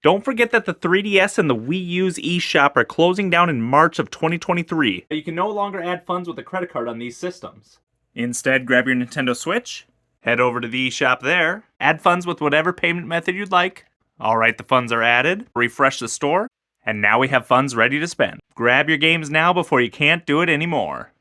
Don't forget that the 3DS and the Wii U's eShop are closing down in March of 2023. You can no longer add funds with a credit card on these systems. Instead, grab your Nintendo Switch, head over to the eShop there, add funds with whatever payment method you'd like. Alright, the funds are added, refresh the store, and now we have funds ready to spend. Grab your games now before you can't do it anymore.